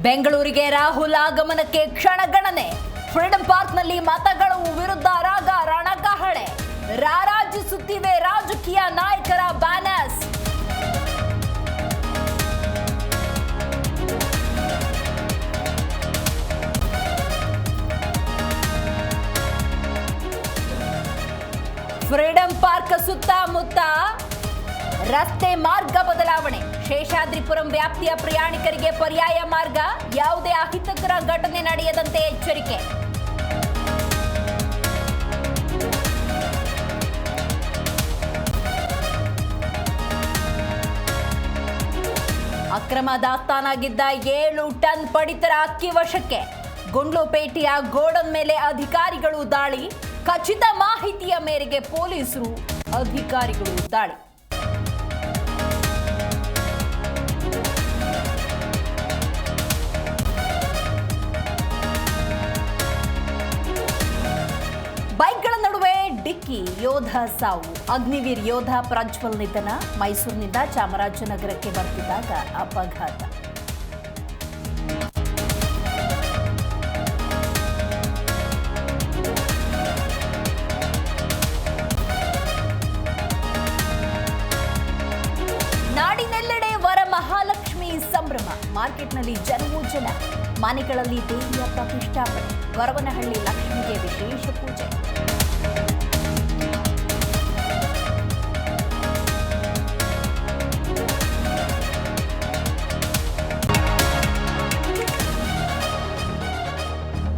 ಬೆಂಗಳೂರಿಗೆ ರಾಹುಲ್ ಆಗಮನಕ್ಕೆ ಕ್ಷಣಗಣನೆ. ಫ್ರೀಡಂ ಪಾರ್ಕ್ನಲ್ಲಿ ಮತಗಳು ವಿರುದ್ಧ ರಾಗ ರಣಕಹಳೆ. ರಾರಾಜಿಸುತ್ತಿವೆ ರಾಜಕೀಯ ನಾಯಕರ ಬ್ಯಾನರ್ಸ್. ಫ್ರೀಡಂ ಪಾರ್ಕ್ ಸುತ್ತಮುತ್ತ ರಸ್ತೆ ಮಾರ್ಗ ಬದಲಾವಣೆ. ಶೇಷಾದ್ರಿಪುರಂ ವ್ಯಾಪ್ತಿಯ ಪ್ರಯಾಣಿಕರಿಗೆ ಪರ್ಯಾಯ ಮಾರ್ಗ. ಯಾವುದೇ ಅಹಿತಕರ ಘಟನೆ ನಡೆಯದಂತೆ ಎಚ್ಚರಿಕೆ. ಅಕ್ರಮ ದಾಸ್ತಾನಾಗಿದ್ದ 7 ಟನ್ ಪಡಿತರ ಅಕ್ಕಿ ವಶಕ್ಕೆ. ಗುಂಡ್ಲುಪೇಟೆಯ ಗೋಡನ್ ಮೇಲೆ ಅಧಿಕಾರಿಗಳು ದಾಳಿ. ಖಚಿತ ಮಾಹಿತಿಯ ಮೇರೆಗೆ ಪೊಲೀಸರು ಅಧಿಕಾರಿಗಳು ದಾಳಿ. ಬೈಕ್ಗಳ ನಡುವೆ ಡಿಕ್ಕಿ, ಯೋಧ ಸಾವು. ಅಗ್ನಿವೀರ್ ಯೋಧ ಪ್ರಜ್ವಲ್ ನಿಧನ. ಮೈಸೂರಿನಿಂದ ಚಾಮರಾಜನಗರಕ್ಕೆ ಬರ್ತಿದ್ದಾಗ ಅಪಘಾತ. ನಾಡಿನೆಲ್ಲೆಡೆ ವರಮಹಾಲಕ್ಷ್ಮಿ ಸಂಭ್ರಮ. ಮಾರ್ಕೆಟ್ನಲ್ಲಿ ಜನವೂ ಜನ. ಮನೆಗಳಲ್ಲಿ ದೇವಿಯ ಪ್ರತಿಷ್ಠಾಪನೆ. ವರವನಹಳ್ಳಿ ಲಕ್ಷ್ಮಿಗೆ ವಿಶೇಷ